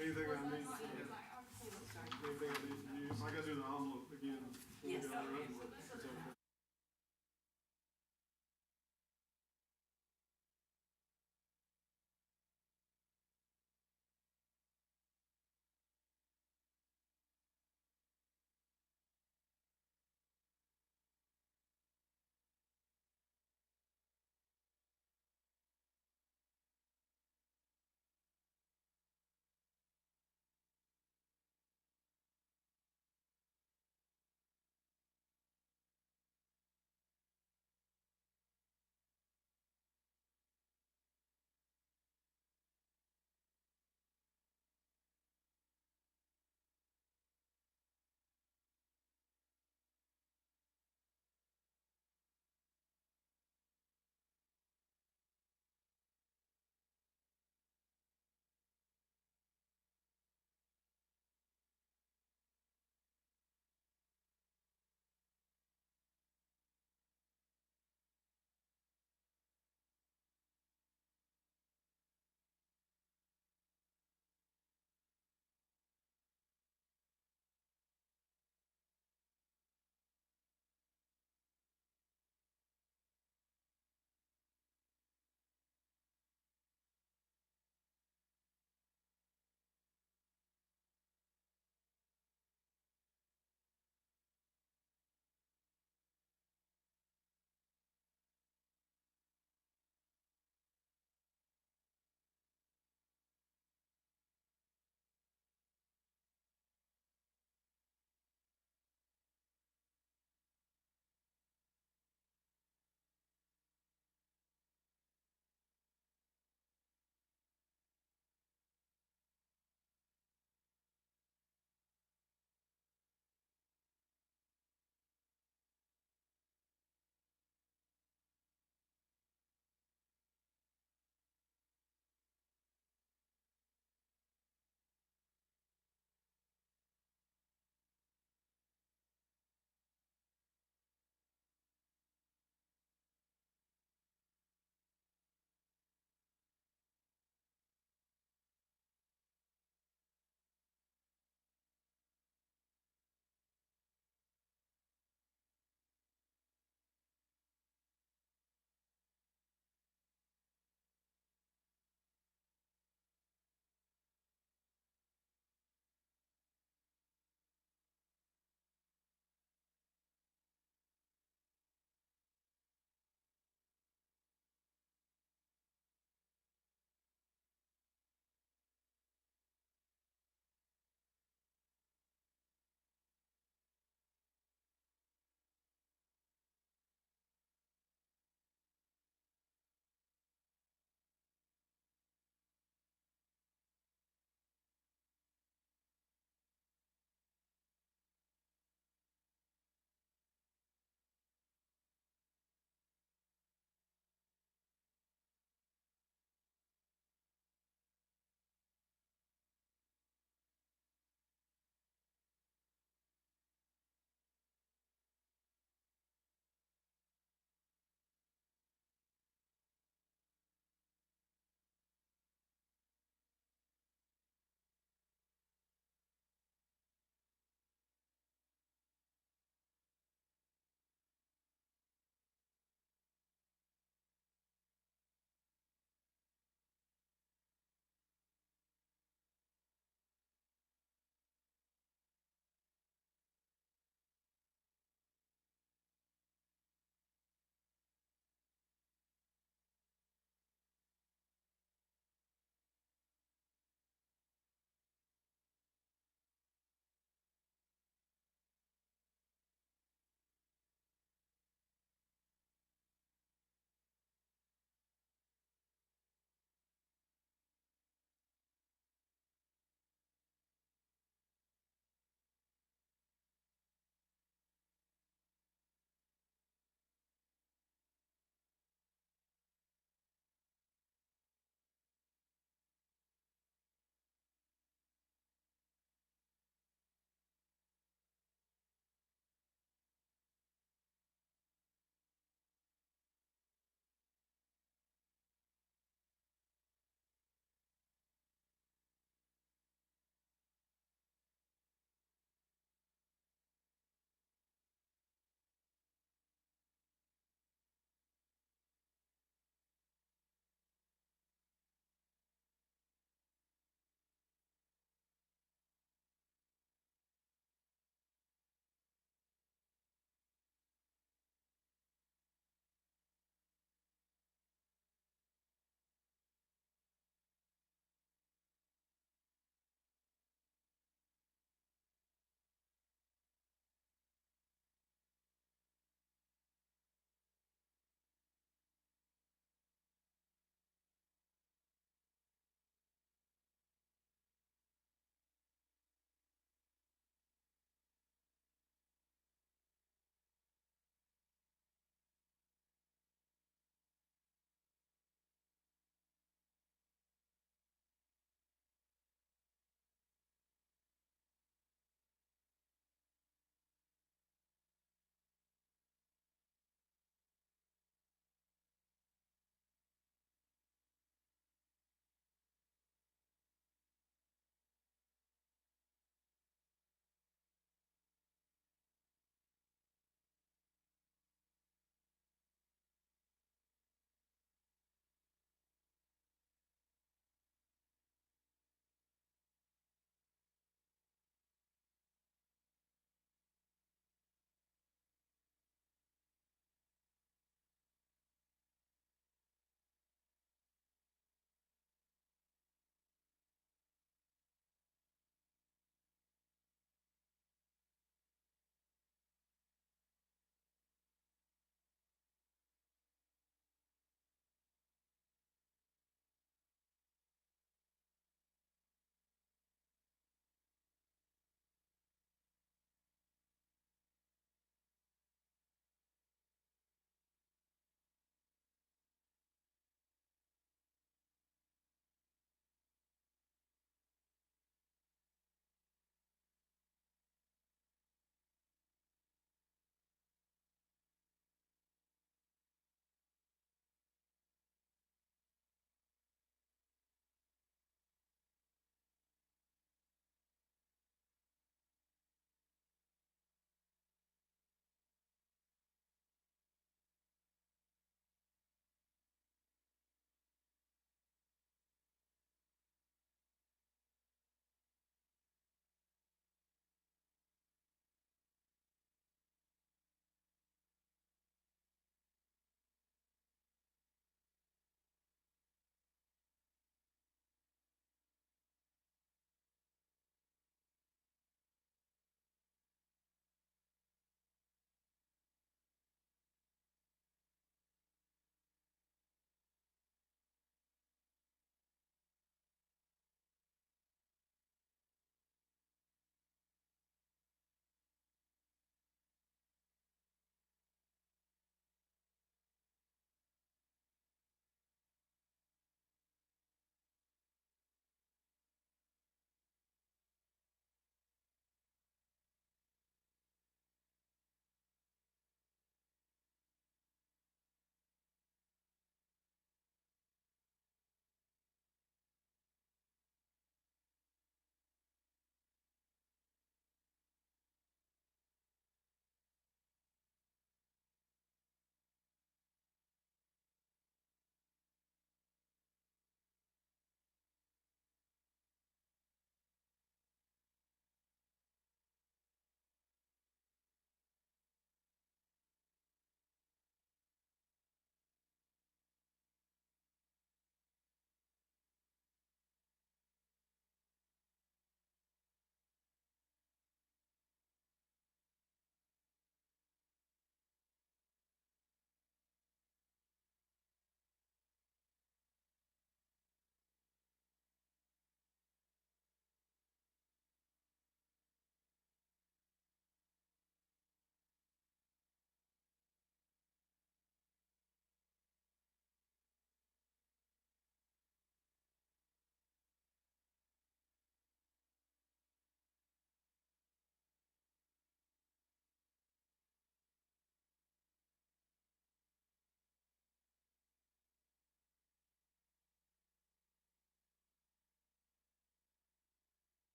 Anything I need, anything I need to use, I gotta do the envelope again. When we Yes. do our envelope. So,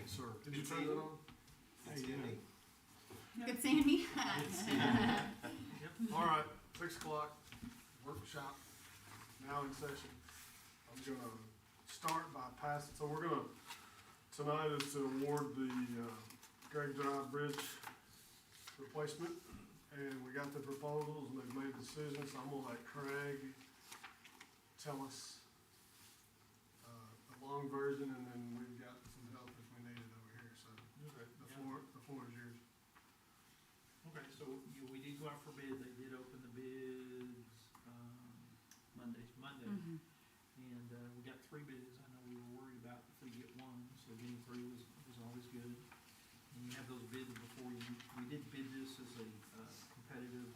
Yes, sir. Did you turn that on? Hey, yeah. Good seeing me. All right, 6 o'clock, workshop, now in session. I'm gonna start by passing, so we're gonna, tonight is to award the Greg Drive Bridge replacement. And we got the proposals and they've made decisions, so I'm gonna let Craig tell us the long version, and then we've got some help if we need it over here, so the floor is yours. Okay, so we did go out for bid, they did open the bids, Monday, Mhm. and, we got 3 bids. I know we were worried about if we get 1, so getting 3 was always good. And you have those bids before you, we did bid this as a, competitive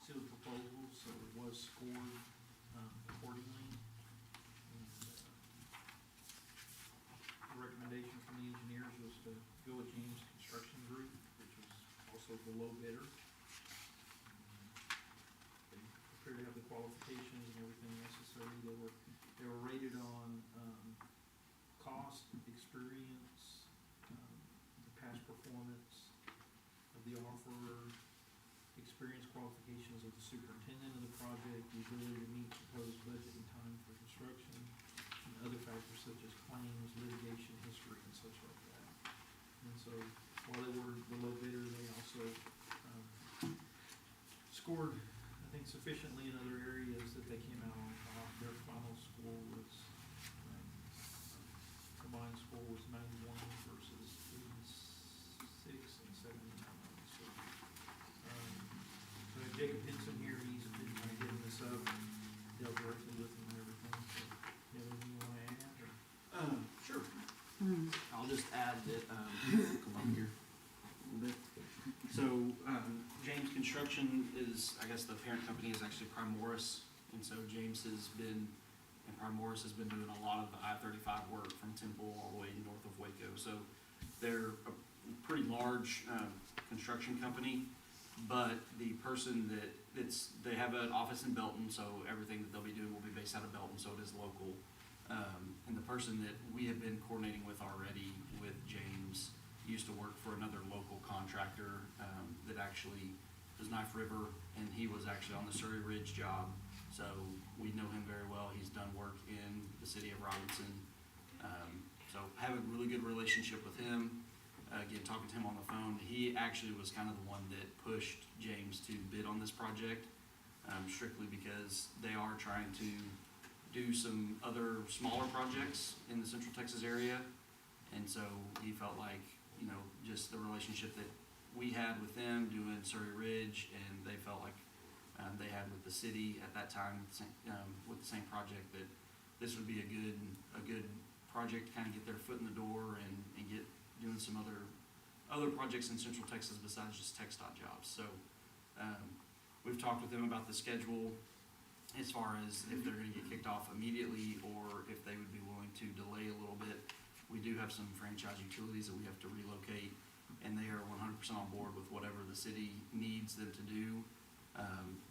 sealed proposal, so it was scored, accordingly. And, the recommendation from the engineers was to go with James Construction Group, which was also the low bidder. They appear to have the qualifications and everything necessary. They were rated on, cost, experience, the past performance of the offerer, experience qualifications of the superintendent of the project, the ability to meet proposed budget and time for construction, and other factors such as claims, litigation, history, and such like that. And so, while they were the low bidder, they also, scored, I think, sufficiently in other areas that they came out on top. Their final score was, combined score was 91 versus 86 and 79. So, so Jacob Hinson here, he's been kind of getting this up, dealt directly with him and everything. So, you have anything you wanna add, or? Sure. Mm. I'll just add that, come up here a little bit. So, James Construction is, I guess the parent company is actually Primoris, and so James has been, and Primoris has been doing a lot of I-35 work from Temple all the way north of Waco. So they're a pretty large, construction company, but the person they have an office in Belton, so everything that they'll be doing will be based out of Belton, so it is local. And the person that we have been coordinating with already with James used to work for another local contractor that actually was Knife River, and he was actually on the Surrey Ridge job. So we know him very well. He's done work in the city of Robinson. So have a really good relationship with him. Again, talking to him on the phone, he actually was kind of the one that pushed James to bid on this project, strictly because they are trying to do some other smaller projects in the Central Texas area. And so he felt like, just the relationship that we had with them doing Surrey Ridge, and they felt like they had with the city at that time with the same project, that this would be a good project to kind of get their foot in the door and get doing some other projects in Central Texas besides just TxDOT jobs. So we've talked with them about the schedule as far as if they're going to get kicked off immediately or if they would be willing to delay a little bit. We do have some franchise utilities that we have to relocate, and they are 100% on board with whatever the city needs them to do.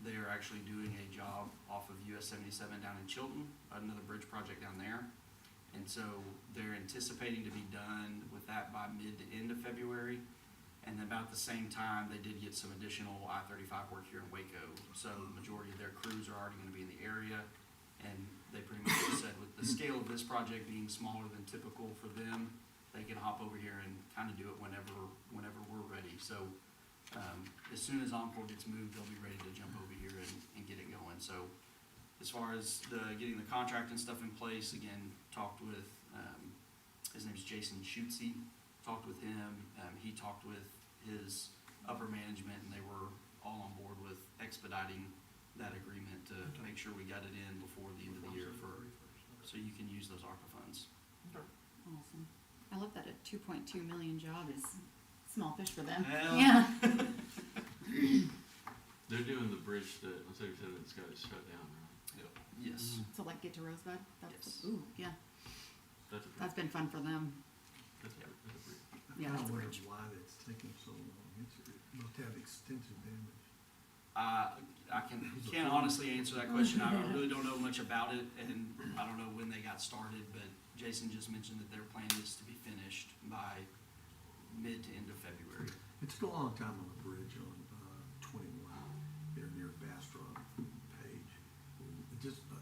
They are actually doing a job off of US 77 down in Chilton, another bridge project down there. And so they're anticipating to be done with that by mid to end of February. And then about the same time, they did get some additional I-35 work here in Waco. So the majority of their crews are already gonna be in the area. And they pretty much just said with the scale of this project being smaller than typical for them, they can hop over here and kind of do it whenever we're ready. So as soon as Encore gets moved, they'll be ready to jump over here and get it going. So as far as getting the contract and stuff in place, again, talked with, his name's Jason Schutze, talked with him. He talked with his upper management, and they were all on board with expediting that agreement to make sure we got it in before the end of the year so you can use those ARPA funds. Awesome. I love that a 2.2 million job is small fish for them. Well, Yeah. They're doing the bridge that on 77 that's got shut down, right? Yes. So like get to Rosebud? Yes. Ooh, yeah. That's a That's been fun for them. that's a bridge. Yeah, that's a wonder bridge. why that's taking so long. It must have extensive damage. I can't honestly answer that question. I really don't know much about it, and I don't know when they got started, but Jason just mentioned that their plan is to be finished by It's a long time on the bridge on, 21, there near Bastrop Page. Just, a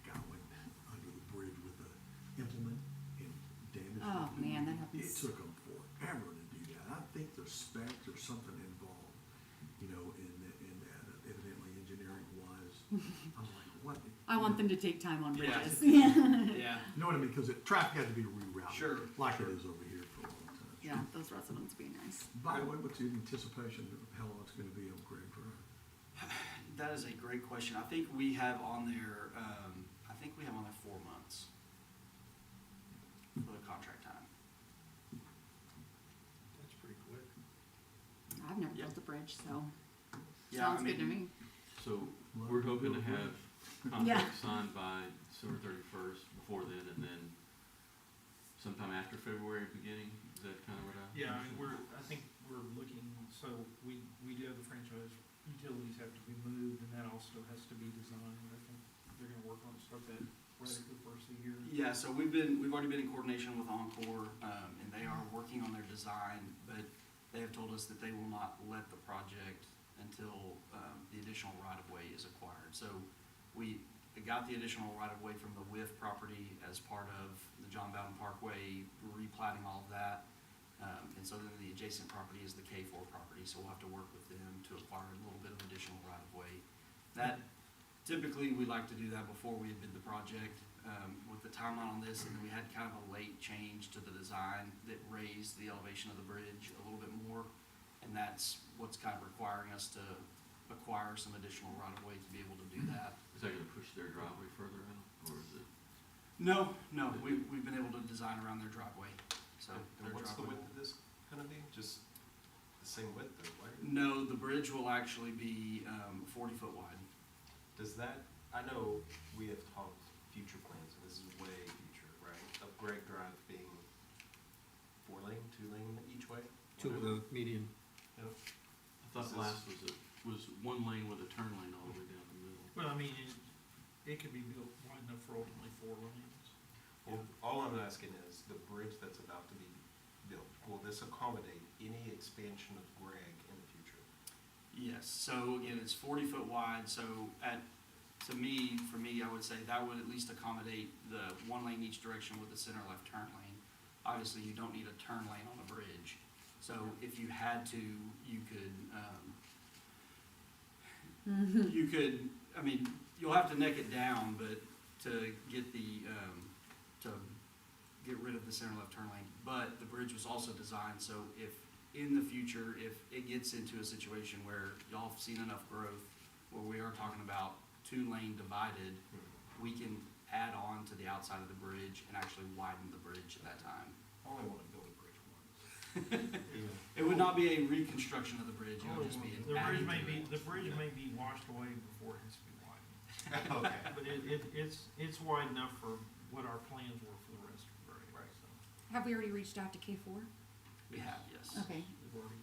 guy went under the bridge with an implement and damaged it. Oh, man, that It happens. took them forever to do that. I think there's specs or something involved, in that evidently engineering wise. I'm like, what? I want them to take time on Yeah. bridges. Yeah, You know what I mean? Because traffic had to be rerouted. Sure, Like sure. it is over here for a long time. Yeah, those residents be nice. By the way, what's the anticipation of how long it's gonna be on Greg Drive? that is a great question. I think we have on there, 4 months for the contract time. That's pretty quick. I've never Yeah. built a bridge, so Yeah, sounds I good to mean, me. So we're hoping to have Yeah. contracts signed by December 31st, before then, and then sometime after February beginning. Is that kind of what I? Yeah, I mean, I think we're looking, so we do have the franchise, utilities have to be moved, and that also has to be designed. I think they're gonna work on, start that right at the first of the year. Yeah, so we've already been in coordination with Encore, and they are working on their design, but they have told us that they will not let the project until, the additional right-of-way is acquired. So we got the additional right-of-way from the WIF property as part of the John Bowden Parkway, replatting all of that. And so then the adjacent property is the K4 property, so we'll have to work with them to acquire a little bit of additional right-of-way. That, typically, we like to do that before we bid the project. With the timeline on this, and then we had kind of a late change to the design that raised the elevation of the bridge a little bit more. And that's what's kind of requiring us to acquire some additional right-of-way to be able to do that. Is that gonna push their driveway further out, or is it? No, we've been able to design around their driveway, so. their And what's the driveway width of this gonna be? Just the same width or wider? No, the bridge will actually be 40 foot wide. Does that, I know we have talked future plans, and this is way future, right? Of Greg Drive being 4-lane, 2-lane each way? To the median. Yep. I thought This is- last was 1 lane with a turn lane all the way down the middle. Well, I mean, it could be built wide enough for ultimately 4 lanes. Well, all I'm asking is, the bridge that's about to be built, will this accommodate any expansion of Greg in the future? Yes, so again, it's 40 foot wide, so for me, I would say that would at least accommodate the 1 lane each direction with the center left turn lane. Obviously, you don't need a turn lane on a bridge, so if you had to, you could, I mean, you'll have to neck it down, but to get to get rid of the center left turn lane. But the bridge was also designed so if, in the future, if it gets into a situation where y'all have seen enough growth, where we are talking about 2-lane divided, we can add on to the outside of the bridge and actually widen the bridge at that time. I only wanna build a bridge once. It would not be a reconstruction of the bridge, it would just be an The bridge adding may to be, it. the bridge may be washed away before it has to be widened. Okay. But it's wide enough for what our plans were for the rest of Greg. Right. So Have we already reached out to K4? We have, yes. Okay. we've already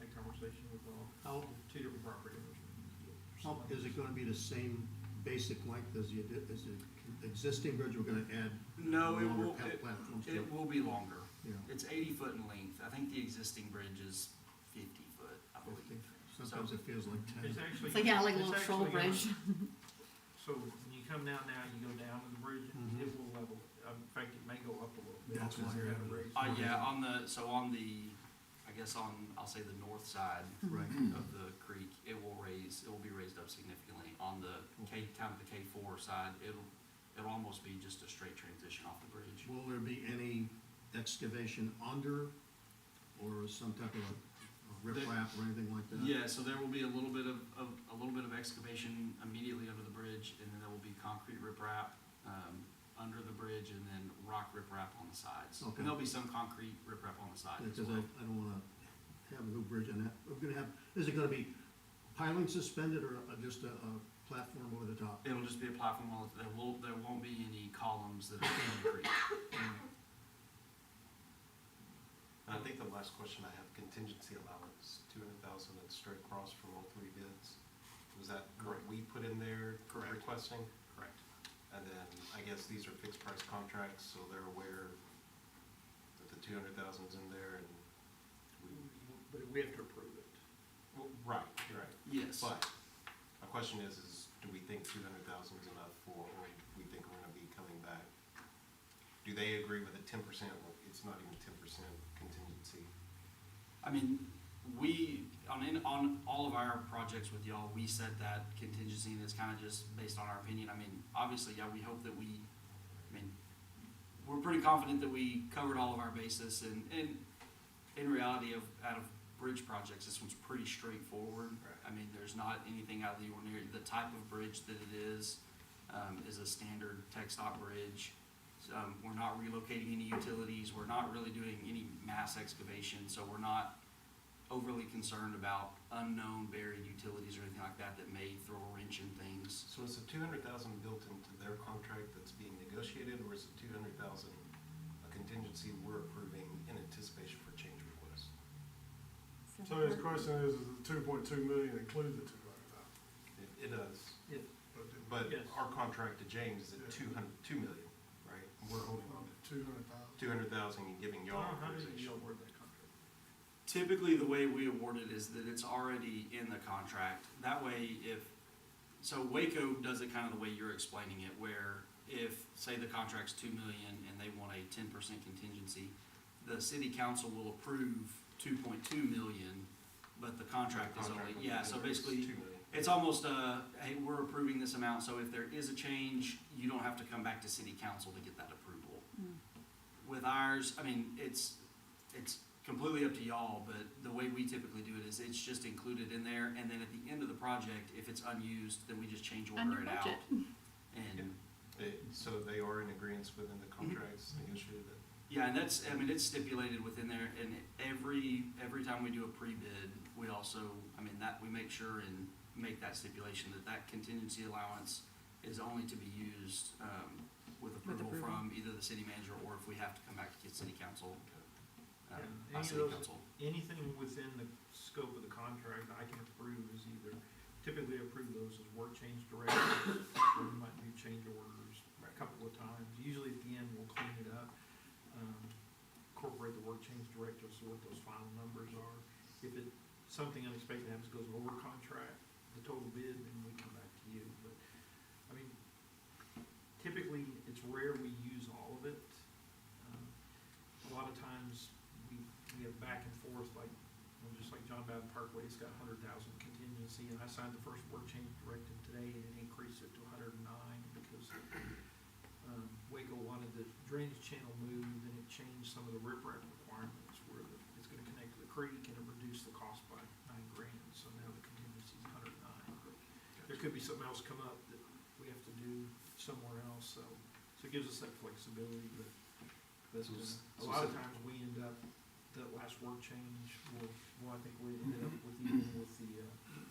had conversation with How, 2 different property owners. is it gonna be the same basic length as the existing bridge? We're gonna add No, it longer will, platforms to it will be longer. Yeah. It's 80 foot in length. I think the existing bridge is 50 foot, I believe. Sometimes it feels like 10. It's actually. It's like, yeah, like a it's little troll actually gonna- bridge. So when you come down now, you go down to the bridge, Mhm. it will level, in fact, it may go up a little bit. That's why because you're they're having gonna raise- Yeah, I guess I'll say the north side Right. of the creek, it will be raised up significantly. On the kind of the K4 side, it'll almost be just a straight transition off the bridge. Will there be any excavation under or some type of a riprap or anything like that? Yeah, so there will be a little bit of excavation immediately under the bridge, and then there will be concrete riprap under the bridge, and then rock riprap on the sides. Okay. And there'll be some concrete riprap on the side as Because well. I don't wanna have a new bridge on that. We're gonna have, is it gonna be piling suspended or just a platform over the top? It'll just be a platform. There won't be any columns that are in the creek. And I think the last question I have, contingency allowance, 200,000 that's straight across from all 3 bids. Was that what Correct. we put in there Correct. requesting? Correct. And then, I guess these are fixed price contracts, so they're aware that the 200,000's in there, and we, We have to approve it. Well, right, you're right. Yes. But my question is do we think 200,000 is enough for, or we think we're gonna be coming back? Do they agree with a 10%? Well, it's not even 10% contingency. I mean, on all of our projects with y'all, we set that contingency, and it's kind of just based on our opinion. I mean, obviously, yeah, we hope that we're pretty confident that we covered all of our bases, and in reality, out of bridge projects, this one's pretty straightforward. Right. I mean, there's not anything out of the ordinary. The type of bridge that it is a standard TxDOT bridge. We're not relocating any utilities. We're not really doing any mass excavation, so we're not overly concerned about unknown buried utilities or anything like that that may throw a wrench in things. So is the 200,000 built into their contract that's being negotiated, or is it 200,000 a contingency we're approving in anticipation for change requests? So his question is the 2.2 million include the 200,000? It does, But but Yes. our contract to James is at Yeah. 2 million, right? We're holding on to 200,000. 200,000 and giving y'all How did authorization. you award that contract? Typically, the way we award it is that it's already in the contract. That way, so Waco does it kind of the way you're explaining it, where if, say, the contract's $2 million and they want a 10% contingency, the city council will approve 2.2 million, but the contract is only, Contract yeah, so basically, 2 million. it's almost hey, we're approving this amount, so if there is a change, you don't have to come back to city council to get that approval. Mm. With ours, I mean, it's completely up to y'all, but the way we typically do it is it's just included in there, and then at the end of the project, if it's unused, then we just change Under order it out. budget. And, So they are in agreement within the contracts negotiated that? yeah, and that's, I mean, it's stipulated within there, and every time we do a pre-bid, we also, I mean, that, we make sure and make that stipulation that contingency allowance is only to be used, with approval approval. from either the city manager, or if we have to come back to get city council, Yeah, by any of city those- council. Anything within the scope of the contract I can approve is either, typically approve those as work change directives, or we might do change orders a couple of times. Usually at the end, we'll clean it up, incorporate the work change directives, so what those final numbers are. If something unexpected happens, goes over contract, the total bid, then we come back to you. But, I mean, typically, it's rare we use all of it. A lot of times, we have back and forth, like, just like John Bowden Parkway, it's got 100,000 contingency, and I signed the first work change directive today, and it increased it to 109, because Waco wanted the drainage channel moved, and it changed some of the riprap requirements, where it's gonna connect to the creek, and it reduced the cost by $9,000, so now the contingency's 109. But there could be something else come up that we have to do somewhere else, so it gives us that flexibility, but a lot of times we end up, that last work change, I think we ended up with, even with the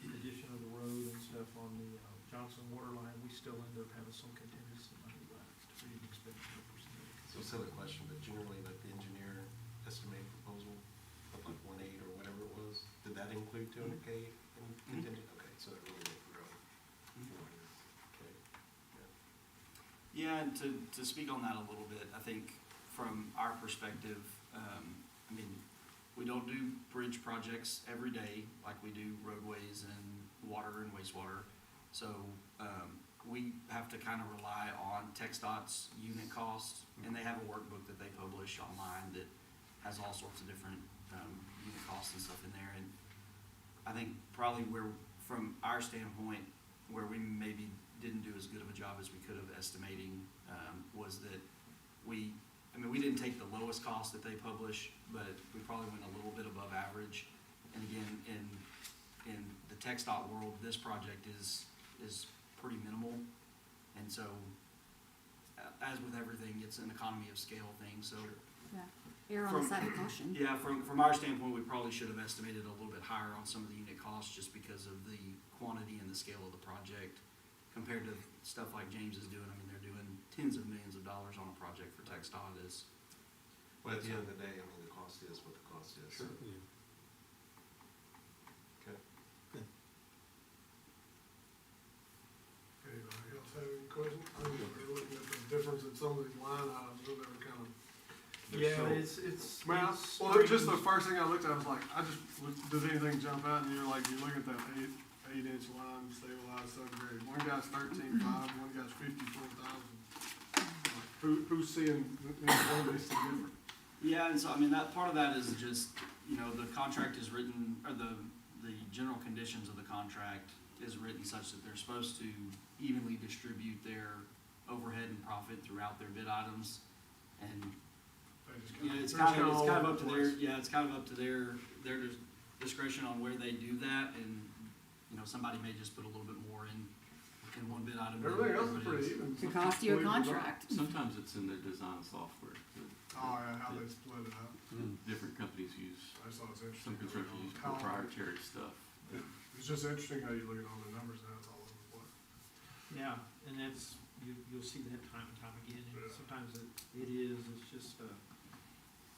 addition of the road and stuff on the Johnson water line, we still end up having some contingency money left. We didn't expect 100%. So silly question, but generally, like the engineer estimated proposal of like 1.8 or whatever it was, did that include 200K in contingent? Okay, so it really didn't grow. Okay. Yeah, and to speak on that a little bit, I think from our perspective, I mean, we don't do bridge projects every day like we do roadways and water and wastewater. So we have to kind of rely on TxDOT's unit cost, and they have a workbook that they publish online that has all sorts of different unit costs and stuff in there. And I think probably where, from our standpoint, where we maybe didn't do as good of a job as we could have estimating was that we didn't take the lowest cost that they publish, but we probably went a little bit above average. And again, in the TxDOT world, this project is pretty minimal. And so, as with everything, it's an economy of scale thing, so. Yeah, err on the side of caution. Yeah, from our standpoint, we probably should have estimated a little bit higher on some of the unit costs, just because of the quantity and the scale of the project compared to stuff like James is doing. I mean, they're doing tens of millions of dollars on a project for TxDOT is. Well, at the end of the day, I mean, the cost is what the cost is. Sure. Okay. Anybody else have any questions? I mean, we're looking at the difference in some of these line items, and they're kind of. Yeah, it's. Well, it's well, just the first thing I looked at, I was like, does anything jump out? And you're like, you look at that 8-inch line, stabilized subgrade. One guy's 13.5, one guy's 54,000. Like, who's seeing one of these different? Yeah, and so, I mean, that, part of that is just, you know, the contract is written, or the general conditions of the contract is written such that they're supposed to evenly distribute their overhead and profit throughout their bid items. And, They just you know, it's they're kind of all up over to the their, place. yeah, it's kind of up to their discretion on where they do that. And, you know, somebody may just put a little bit more in one bid item. than Everything else is everybody pretty else. even. It could cost you a Believe it or not. contract. Sometimes it's in their design software. Oh, yeah, how they split it up. Different companies use, I just thought it's interesting. some construction use How- proprietary stuff. It's just interesting how you look at all the numbers and it's all over the place. Yeah, and that's, you'll see that time and time again, and Yeah. sometimes it's just,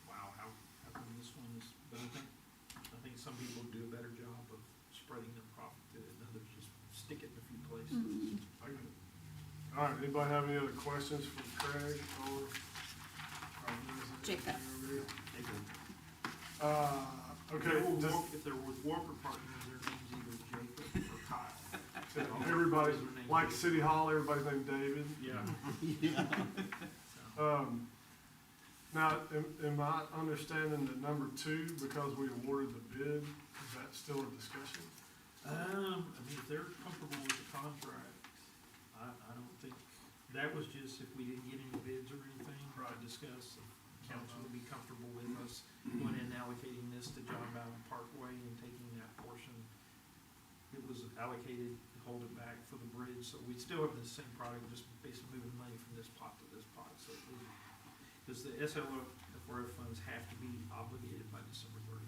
wow, how come this one is, but I think some people do a better job of spreading their profit to it, and others just stick it in a few places. Mhm. I get it. All right, anybody have any other questions for Craig or? Jacob. Okay, If they're with Walker Partners, their name's either Jacob or Kyle. everybody's, Their name's like Jacob. City Hall, everybody's named David. Yeah. So, Now, am I understanding that number 2, because we awarded the bid, is that still a discussion? I mean, if they're comfortable with the contract, I don't think, that was just if we didn't get any bids or anything to Right. discuss. If council would be comfortable with us going in and allocating this to John Bowden Parkway and taking that portion. It was allocated to hold it back for the bridge, so we still have the same product, just basically moving money from this pot to this pot, so. Because the SLFRF funds have to be obligated by December 31st.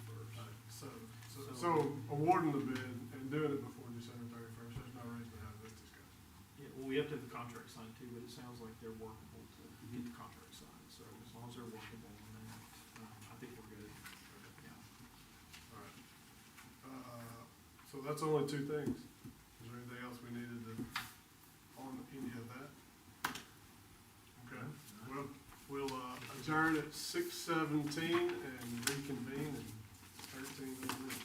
So awarding the bid and doing it before December 31st, there's no reason to have this discussion. Yeah, well, we have to have the contract signed too, but it sounds like they're workable to get the contract signed, so as long as they're workable on that, I think we're good. Yeah. All right. So that's only 2 things. Is there anything else we needed to, on any of that? Okay, well, we'll adjourn at 6:17 and reconvene in 13 minutes.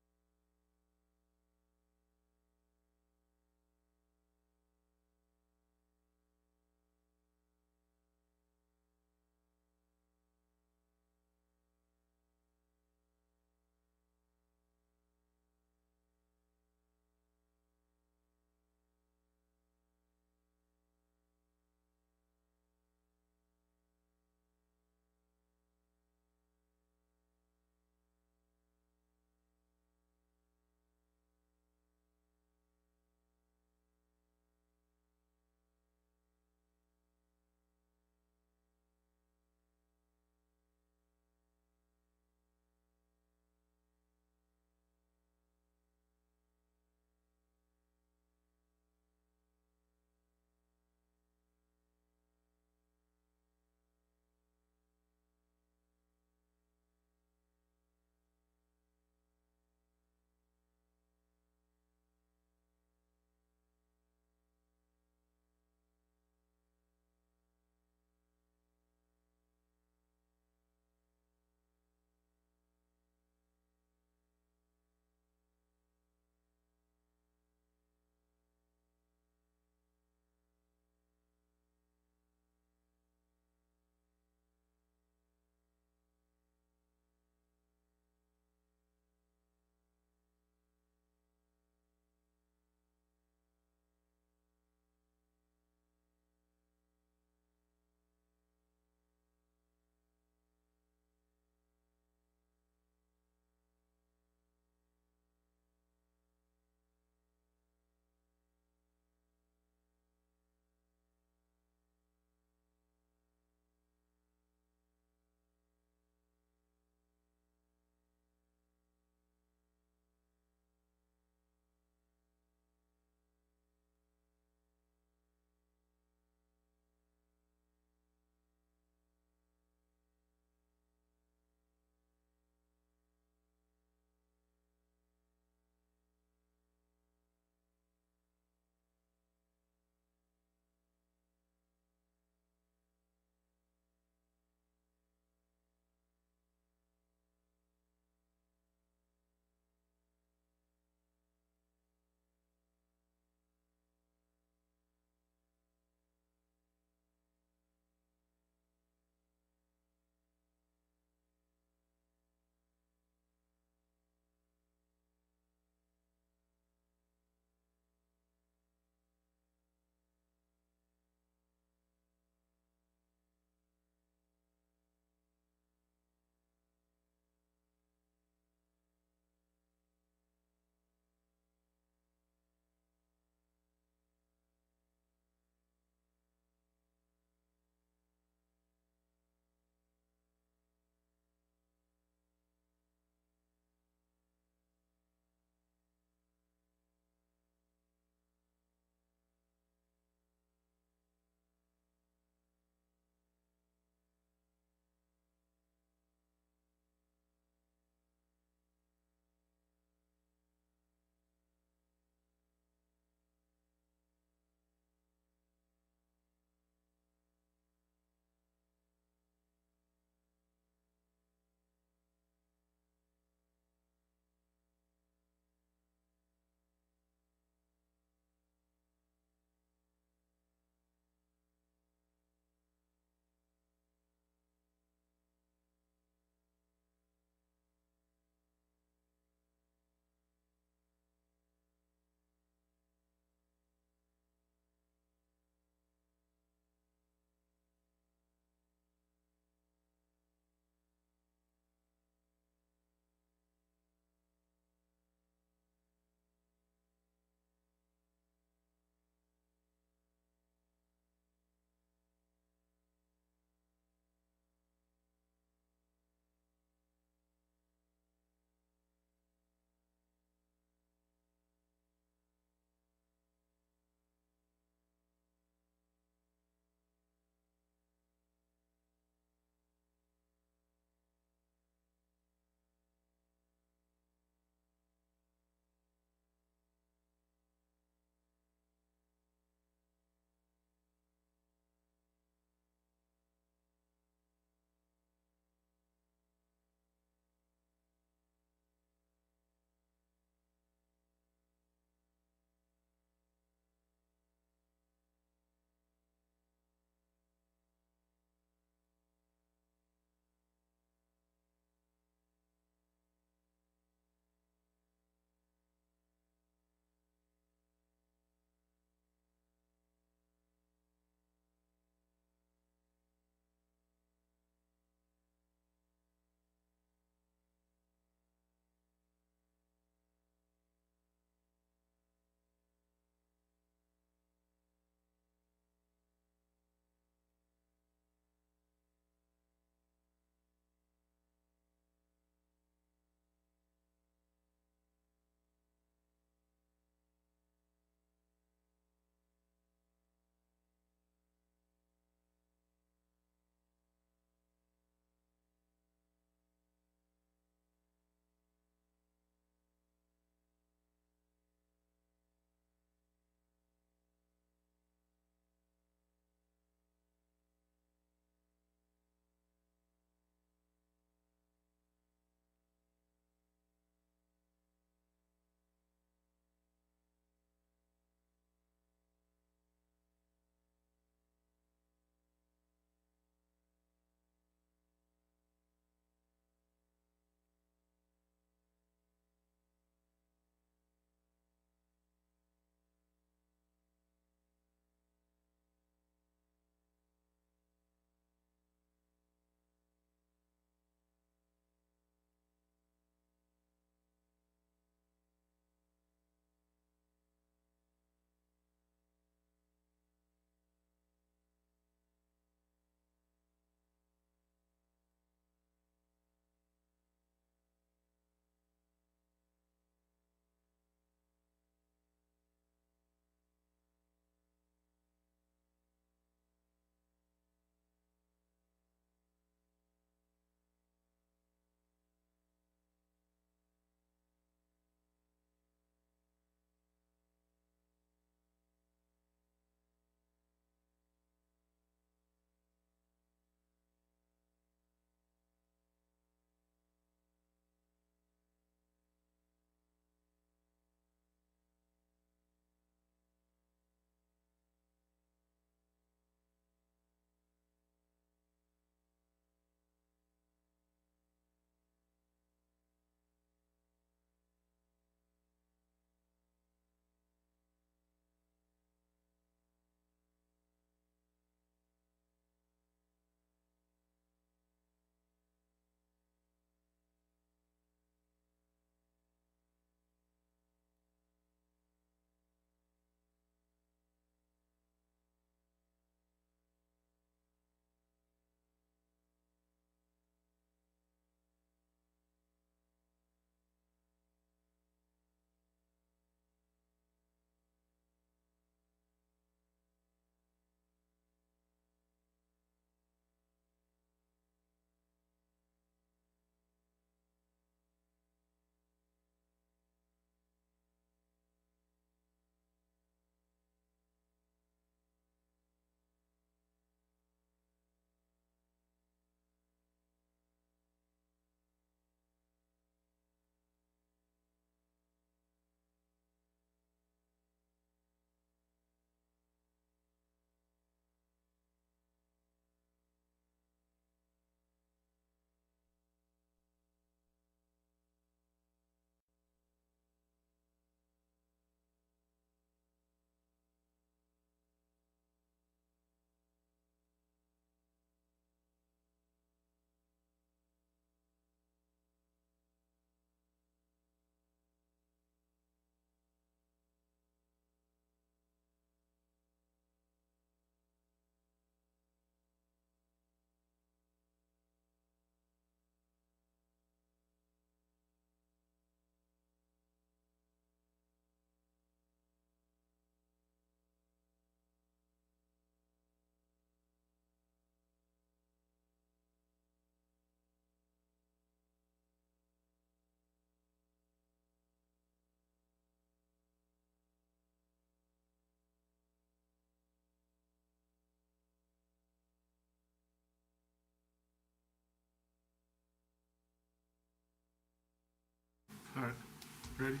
Ready?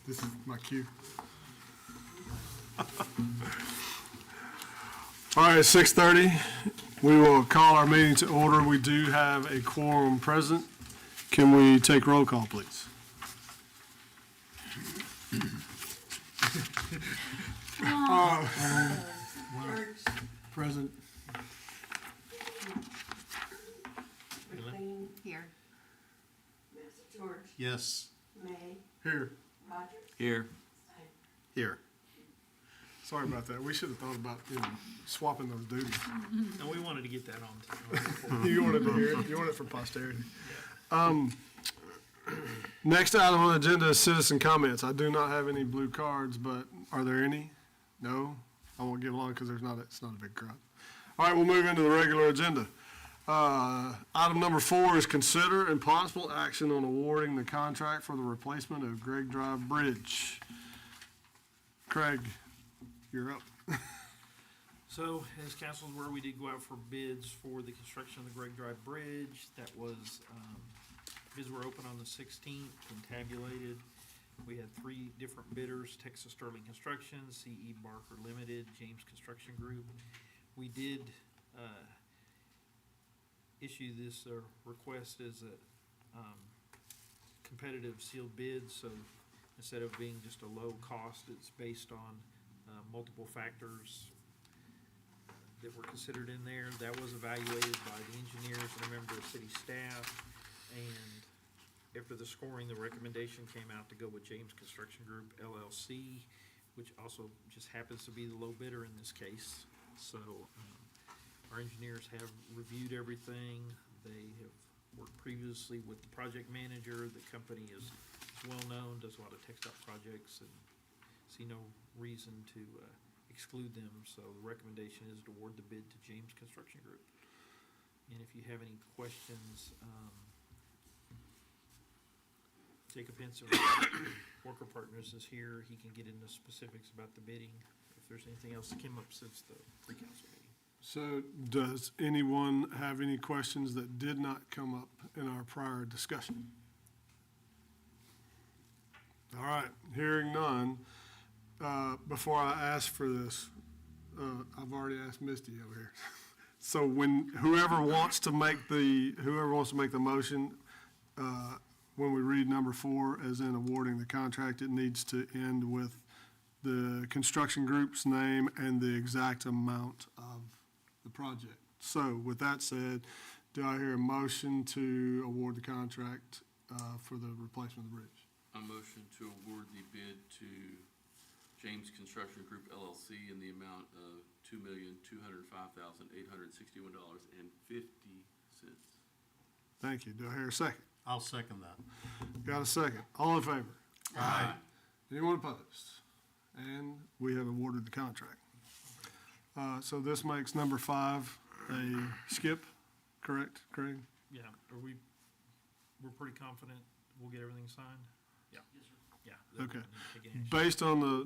This is my cue. All right, 6:30. We will call our meeting to order. We do have a quorum present. Can we take roll call, please? Present. McLean, Here. George, Yes. May, Here. Rogers, Here. Here. Sorry about that. We should have thought about swapping those duties. And we wanted to get that on. You wanted to hear it. You want it for posterity. Next item on the agenda is citizen comments. I do not have any blue cards, but are there any? No? I won't give long because it's not a big crowd. All right, we'll move into the regular agenda. Item number 4 is consider and possible action on awarding the contract for the replacement of Gregg Drive Bridge. Craig, you're up. So, as council's aware, we did go out for bids for the construction of the Gregg Drive Bridge. That was, bids were open on the 16th and tabulated. We had 3 different bidders: Texas Sterling Construction, C.E. Barker Limited, James Construction Group. We did issue this request as a competitive sealed bid, so instead of being just a low cost, it's based on multiple factors that were considered in there. That was evaluated by the engineers and a member of city staff, and after the scoring, the recommendation came out to go with James Construction Group LLC, which also just happens to be the low bidder in this case. So our engineers have reviewed everything. They have worked previously with the project manager. The company is well-known, does a lot of textile projects, and see no reason to exclude them. So the recommendation is to award the bid to James Construction Group. And if you have any questions, Jacob Henson, Worker Partners, is here. He can get into specifics about the bidding, if there's anything else that came up since the pre-council meeting. So does anyone have any questions that did not come up in our prior discussion? All right, hearing none. Before I ask for this, I've already asked Misty over here. So when whoever wants to make the motion, when we read number 4 as in awarding the contract, it needs to end with the construction group's name and the exact amount of the project. So with that said, do I hear a motion to award the contract for the replacement of the bridge? A motion to award the bid to James Construction Group LLC in the amount of $2,205,861.50. Thank you. Do I hear a second? I'll second that. Got a second. All in favor? Aye. Anyone opposed? And we have awarded the contract. So this makes number 5 a skip, correct, Craig? Yeah, we're pretty confident we'll get everything signed? Yeah. Yeah. Okay. Taking action.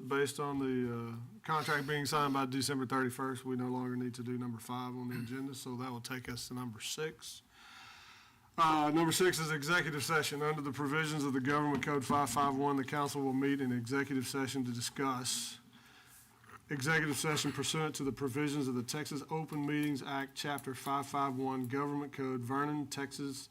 Based on the contract being signed by December 31st, we no longer need to do number 5 on the agenda, so that will take us to number 6. Number 6 is executive session. Under the provisions of the Government Code 551, the council will meet in executive session to discuss executive session pursuant to the provisions of the Texas Open Meetings Act, Chapter 551, Government Code, Vernon, Texas,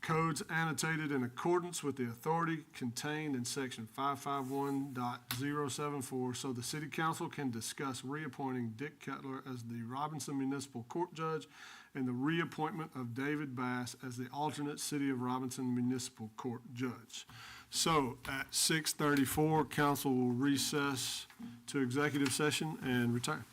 codes annotated in accordance with the authority contained in section 551.074, so the city council can discuss reappointing Dick Cutler as the Robinson Municipal Court Judge and the reappointment of David Bass as the alternate City of Robinson Municipal Court Judge. So at 6:34, council will recess to executive session and return.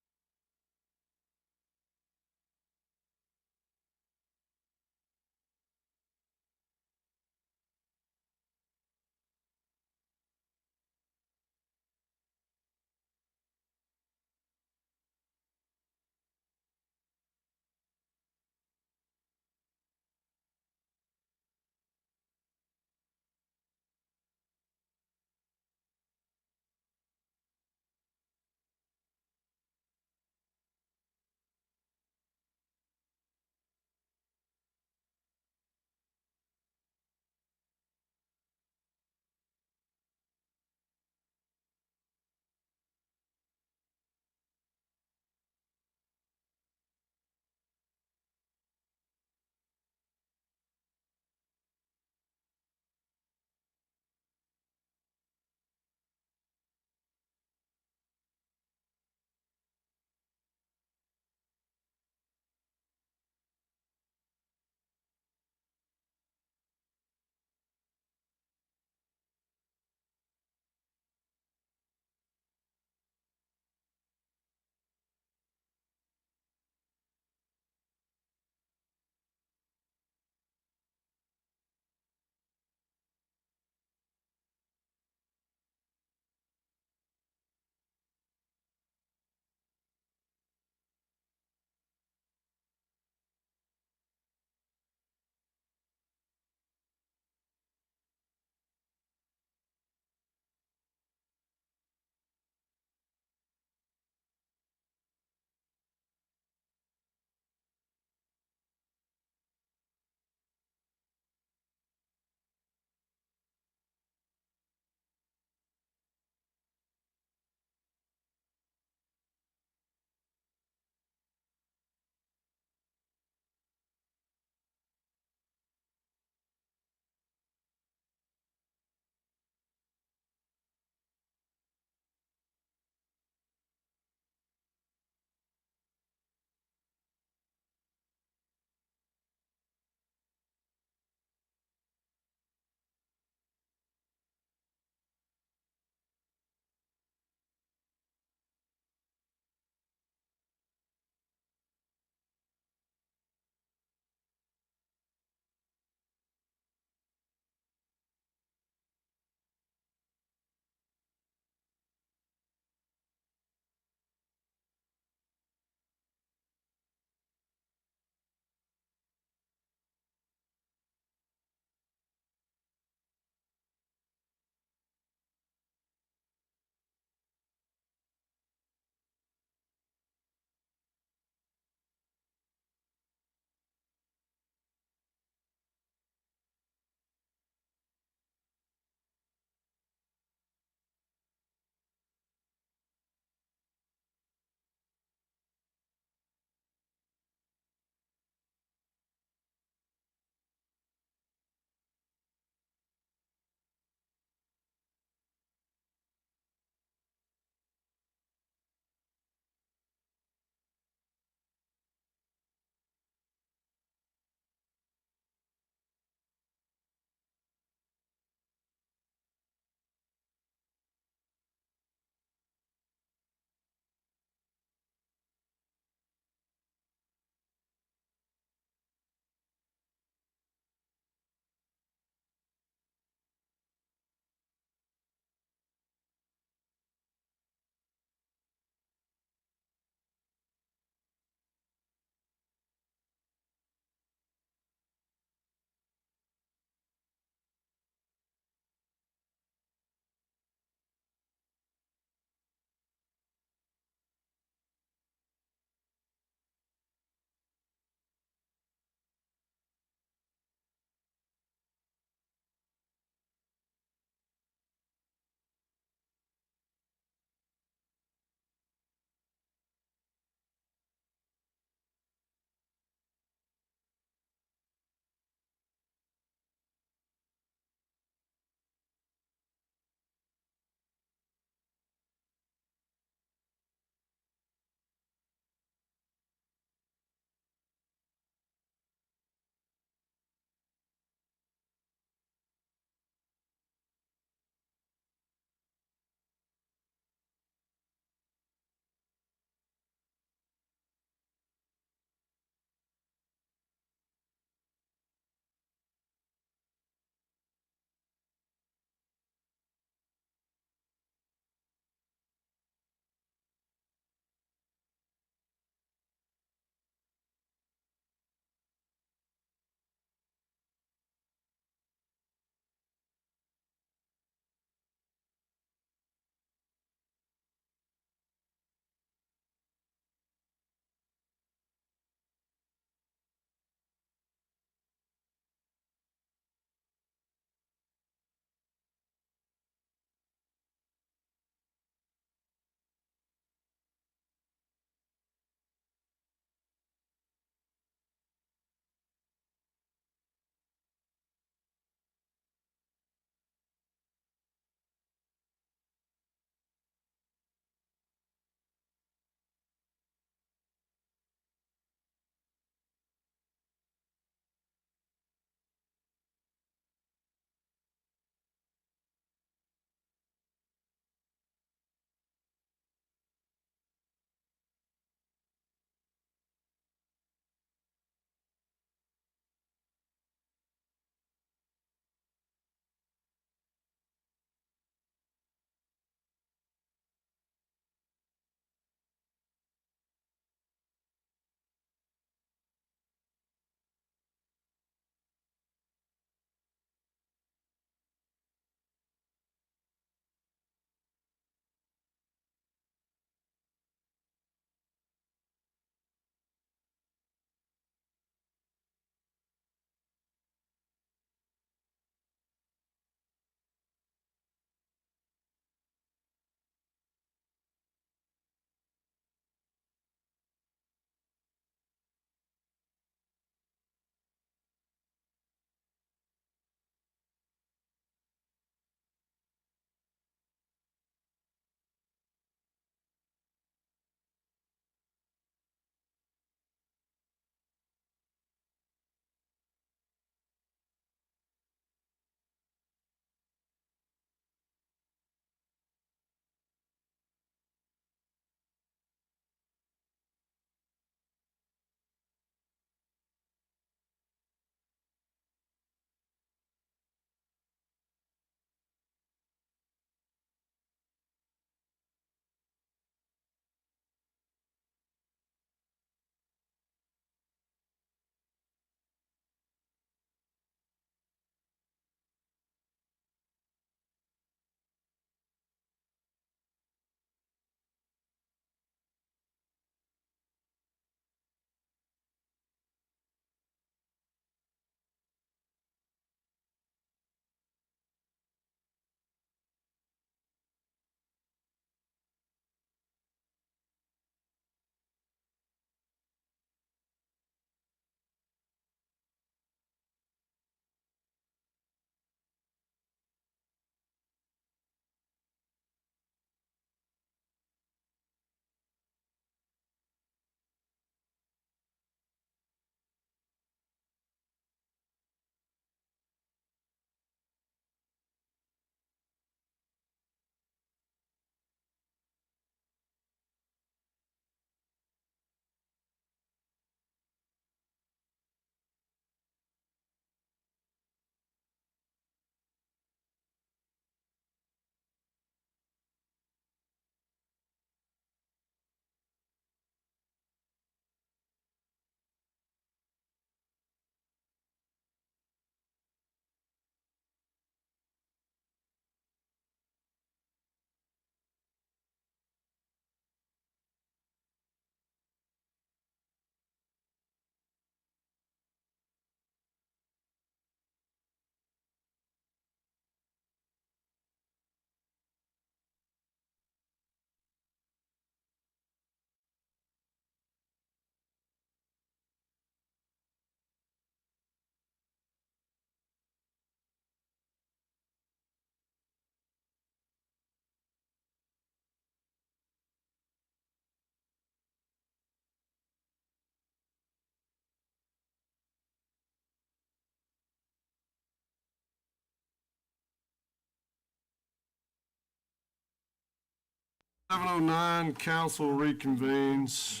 7:09, council reconvenes.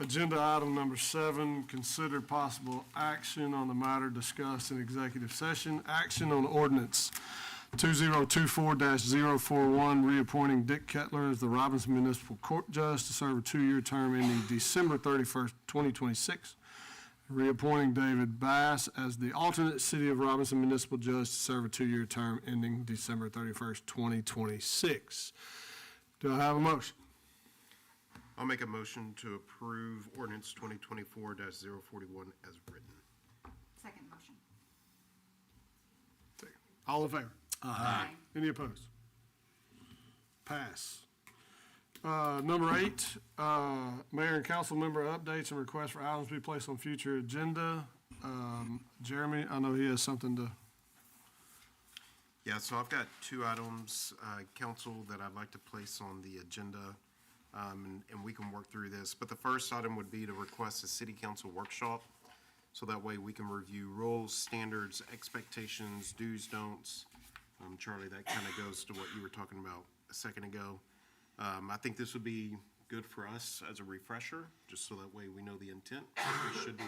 Agenda item number 7, consider possible action on the matter discussed in executive session. Action on ordinance 2024-041, reappointing Dick Kettler as the Robinson Municipal Court Judge to serve a 2-year term ending December 31st, 2026. Reappointing David Bass as the alternate City of Robinson Municipal Judge to serve a 2-year term ending December 31st, 2026. Do I have a motion? I'll make a motion to approve ordinance 2024-041 as written. Second motion. All in favor? Aye. Any opposed? Pass. Number 8, mayor and council member updates and requests for items to be placed on future agenda. Jeremy, I know he has something to, Yeah, so I've got 2 items, council, that I'd like to place on the agenda, and we can work through this. But the first item would be to request a city council workshop, so that way we can review rules, standards, expectations, do's, don'ts. Charlie, that kind of goes to what you were talking about a second ago. I think this would be good for us as a refresher, just so that way we know the intent that we should be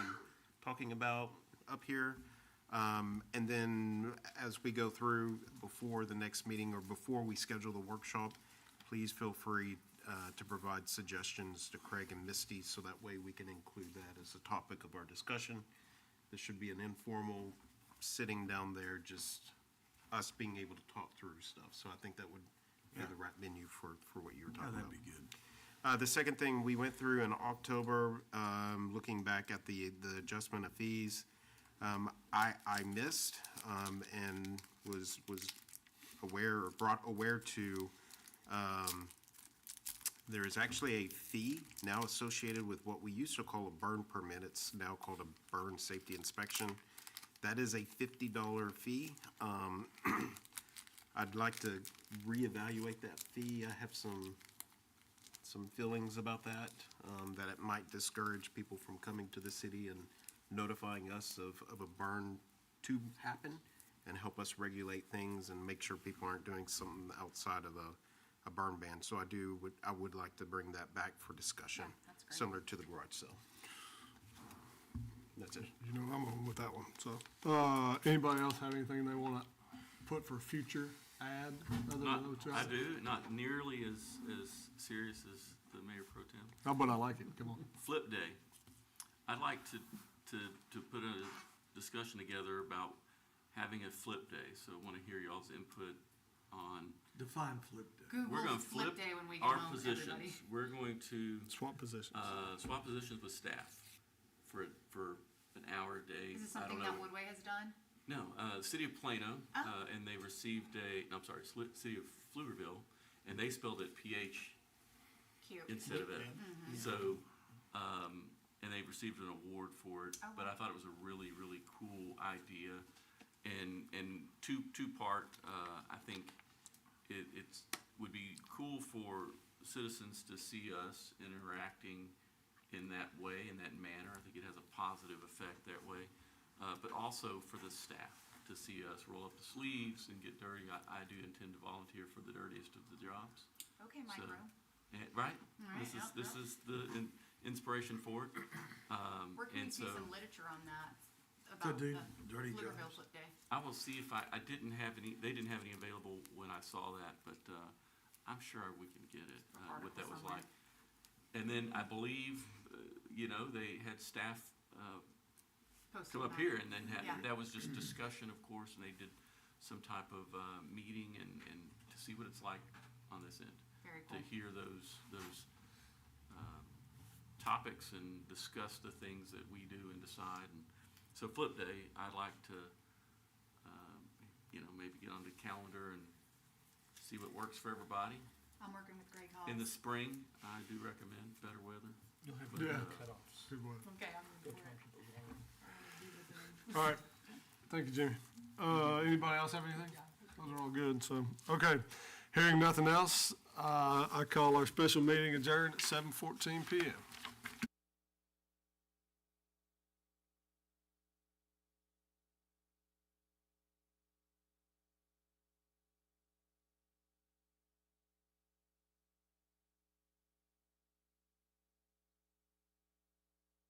talking about up here. And then as we go through before the next meeting or before we schedule the workshop, please feel free to provide suggestions to Craig and Misty, so that way we can include that as a topic of our discussion. This should be an informal sitting down there, just us being able to talk through stuff. So I think that would be the right venue for what you were Yeah, talking about. that'd be good. The second thing we went through in October, looking back at the adjustment of fees, I missed and was aware or brought aware to, there is actually a fee now associated with what we used to call a burn permit. It's now called a burn safety inspection. That is a $50 fee. I'd like to reevaluate that fee. I have some feelings about that, that it might discourage people from coming to the city and notifying us of a burn to happen, and help us regulate things and make sure people aren't doing something outside of a burn ban. So I would like to bring that back for discussion, Yeah, that's great. similar to the garage sale. That's it. you know, I'm on with that one, so. Anybody else have anything they want to put for future ad? Other than those two I items? do, not nearly as serious as the mayor pro tem. Oh, but I like it, come on. Flip day. I'd like to put a discussion together about having a flip day, so I want to hear y'all's input on, Define flip day. we're Google gonna flip flip day when we get our home, positions. everybody. We're going to, Swap positions. swap positions with staff for an hour a day. Is this I something don't know. that Woodway has done? No, the city of Plano, Oh. and they received city of Pflugerville, and they spelled it PH Cute. instead of F. So, and they received an award for it, Oh, but wow. I thought it was a really, really cool idea. And two-part, I think it's would be cool for citizens to see us interacting in that way, in that manner. I think it has a positive effect that way. But also for the staff to see us roll up the sleeves and get dirty. I do intend to volunteer for the dirtiest of the jobs. Okay, So- micro. Right? All right, This is, yep, this yep. is the inspiration for it. Where can we And see so some literature on that? To About do the dirty Pflugerville jobs. Flip Day? I will see if I didn't have any, they didn't have any available when I saw that, but I'm sure we can get it, what that Article was somewhere. like. And then I believe, they had staff Posted come up that. here, and then Yeah. that was just discussion, of course, and they did some type of meeting and to see what it's like on this end. Very To cool. hear those topics and discuss the things that we do and decide. And so Flip Day, I'd like to, maybe get on the calendar and see what works for everybody. I'm working with Greg Hall. In the spring, I do recommend better weather. You'll have Yeah. cutoffs. Good one. Okay, I'm Go for it. talk to those all. All right, thank you, Jimmy. Anybody else have anything? Those are all good, so, okay. Hearing nothing else, I call our special meeting adjourned at 7:14 PM.